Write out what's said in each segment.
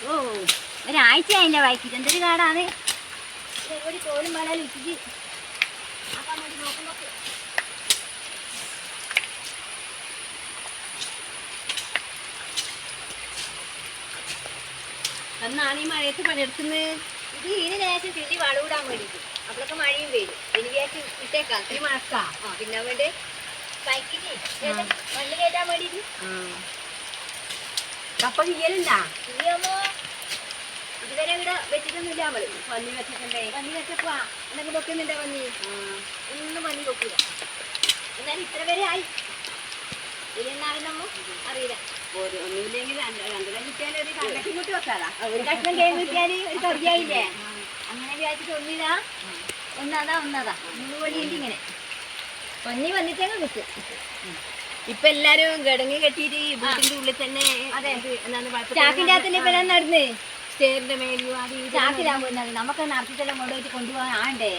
ഓ ഒരാഴ്ച അതിൻ്റെ വായിക്കിട്ട് എന്തൊരു കാടാണ് ഒരു തോലും വളയിൽ ഇട്ടിട്ട് ആക്കാൻ വേണ്ടി നോക്കുമ്പോൾ എന്നാണ് ഈ മഴയത്ത് പണിയെടുക്കുന്നത്. ഇത് ഇതിന് ശേഷം ചെല്ലി വളവിടാൻ വേണ്ടിയിട്ട് അപ്പോഴൊക്കെ മഴയും വരും എനിക്ക് ശേഷം ഇട്ടേക്കാം ഈ മഴക്കാ പിന്നെ വേണ്ടി സൈക്കിളി മണ്ണ് കയറ്റാൻ വേണ്ടിയിട്ട് കപ്പ കിയലുണ്ടാ ഇനിയാകുമ്പോ ഇതുവരെ ഇവിടെ വെച്ചിട്ടൊന്നുമില്ല നമ്മള് പന്നി വെച്ചിട്ടുണ്ടേ. പന്നി വെച്ചപ്പാ എന്നൊക്കെ വെക്കുന്നുണ്ടോ പന്നി ഒന്നും പന്നി വെക്കൂല എന്നാലും ഇത്ര വരെ ആയി ഇനി എന്നാലും നമ്മ അറിയില്ല ഒന്നുമില്ലെങ്കിൽ രണ്ടെണ്ണം കിട്ടിയാൽ ഒരു കണ്ടക്കം കൂട്ടി വെക്കാതാ. ഒരു കഷ്ണം കേക്ക് കിട്ടിയാല് ഒരു കറിയായില്ലേ അങ്ങനെ വിചാരിച്ചിട്ട് ഒന്നിതാ ഒന്നതാ മൂന്ന് പണിയുണ്ട് ഇങ്ങനെ പന്നി വന്നിട്ടങ്ങ് കിട്ടും. ഇപ്പൊ എല്ലാരും ഗടങ്ങി കെട്ടിയിട്ട് വീട്ടിന്റെ ഉള്ളിൽ തന്നെ ചാക്കിന്റെ അകത്തല്ലേ ഇപ്പൊ നടന്ന് സ്റ്റേറിന്റെ മേലും ചാക്കിലാൻ പോകുന്നത് നമുക്ക് നടത്തിട്ടെല്ലാം കൊണ്ടുപോയിട്ട് കൊണ്ടുപോകാൻ ആണ്ടേ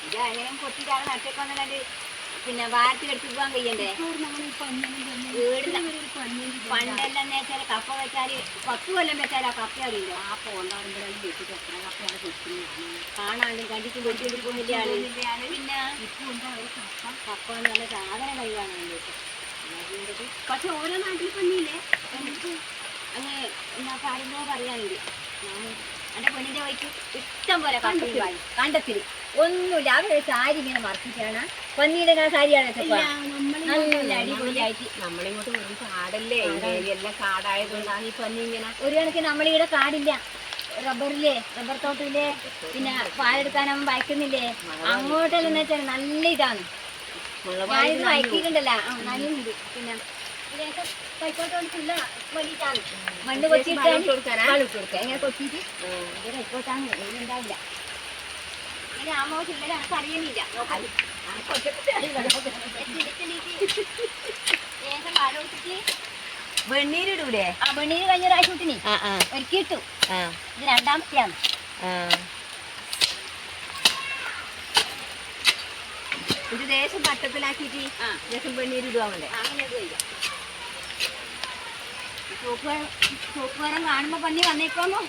ഇത് അങ്ങനെ പൊട്ടിട്ടാണ് നട്ടേക്ക് വന്നിട്ട് പിന്നെ വാരത്തിൽ എടുത്ത് പോകാൻ കഴിയണ്ടേ. പണ്ടെല്ലാം വെച്ചാൽ കപ്പ വെച്ചാൽ 10 കൊല്ലം വെച്ചാൽ ആ കപ്പ അറിയില്ല ആ പോണ്ടാകുമ്പോഴാണ് വെച്ചിട്ട് എത്ര കപ്പയാണ് കിട്ടുന്നതാണ് കാണാണ്ട് കണ്ടിട്ട് വെട്ടിയെടുക്കുന്നില്ല ആള്. പിന്നെ കപ്പ നല്ല സാധന കഴിവാണ്. പക്ഷെ ഓരോ നാട്ടിൽ പന്നിയില്ലേ അങ്ങ് എന്നാ പറയുമ്പോ പറയാനുണ്ട് എന്റെ പെണ്ണിന്റെ വഴിക്ക് ഇഷ്ടം പോലെ കണ്ടത്തിൽ ഒന്നുമില്ല അവര് സാരി ഇങ്ങനെ മറച്ചിട്ടാണ് പന്നിയുടെ സാരിയാണ് നല്ല അടിപൊളിയായിട്ട്. നമ്മളിങ്ങോട്ട് വെറും കാടല്ലേ എല്ലാം കാടായതുകൊണ്ടാണ് ഈ പന്നി ഇങ്ങനെ. ഒരു കണക്കിന് നമ്മളിവിടെ കാടില്ല റബ്ബറില്ലേ റബ്ബർ തോട്ടില്ലേ പിന്നെ പാലെടുക്കാനാവുമ്പോ വയ്ക്കുന്നില്ലേ അങ്ങോട്ടെല്ലാം വെച്ചാൽ നല്ല ഇതാണ് ഞാനിത് വയ്ക്കിട്ടുണ്ടല്ലോ നല്ലുണ്ട്. പിന്നെ കൈക്കോട്ടോണ്ടില്ല വേണ്ടിയിട്ടാണ് മണ്ണ് കൊച്ചിട്ട് ഇങ്ങനെ കൊച്ചിട്ട് ഇത് കൈക്കോട്ടാണ് ഉണ്ടാവില്ല ഇങ്ങനെ ആമോ ചില്ലര നമുക്ക് അറിയുന്നില്ല ശേഷം പാലോട്ടിട്ട് വെണ്ണീരിടൂലേ? ആ വെണ്ണീര് കഴിഞ്ഞ പ്രാവശ്യം ഇട്ടിനി ഒരുക്കിയിട്ടു. ഇത് രണ്ടാമത്തെയാണ്. ഇത് ദേശം പട്ടത്തിലാക്കിയിട്ട് ദേശം വെണ്ണീരിടുവാങ്ങണ്ടേ? അങ്ങനെ ചോപ്പ് വരം കാണുമ്പോ പന്നി വന്നേക്കോന്നോ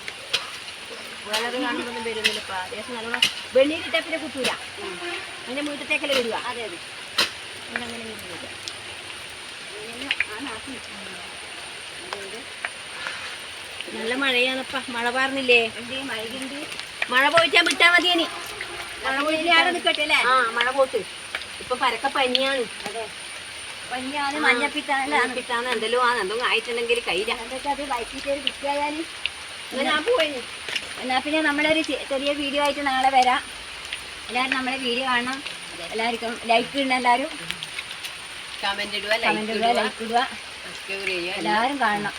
വളരെ കാണുമ്പോഴൊന്നും വരുന്നില്ല. ദേശം നല്ലോണം വെണ്ണീരിട്ടാ പിന്നെ കുത്തൂല, അതിന്റെ മുറ്റത്തേക്കല്ലേ വരിക. അതെ അതെ അങ്ങനെ വരുന്നില്ല. നല്ല മഴയാണപ്പ. മഴ പാർന്നില്ലേ? മഴയുണ്ട്. മഴ പോയിട്ടാ വിട്ടാ മതി. ഇനി മഴ പോയിട്ട് ആടെ നിൽക്കട്ടെ അല്ലേ? മഴ പോട്ട്. ഇപ്പൊ പരക്ക പനിയാണ്. അതെ പനിയാണ്, മഞ്ഞപ്പിത്താന്ന് എന്തെല്ലോ എന്തെങ്കിലും ആയിട്ടുണ്ടെങ്കിൽ കയ്യില അത് വൈകിട്ട് ഒരു കുട്ടിയായാലും ഞാൻ പോയി. എന്നാ പിന്നെ നമ്മളൊരു ചെറിയ വീഡിയോ ആയിട്ട് നാളെ വരാം. എല്ലാവരും നമ്മളെ വീഡിയോ കാണണം. എല്ലാവർക്കും ലൈക്ക് ഇടണം. എല്ലാവരും കമന്റ് ഇടുക, ലൈക്ക് ഇടുക, എല്ലാവരും കാണണം.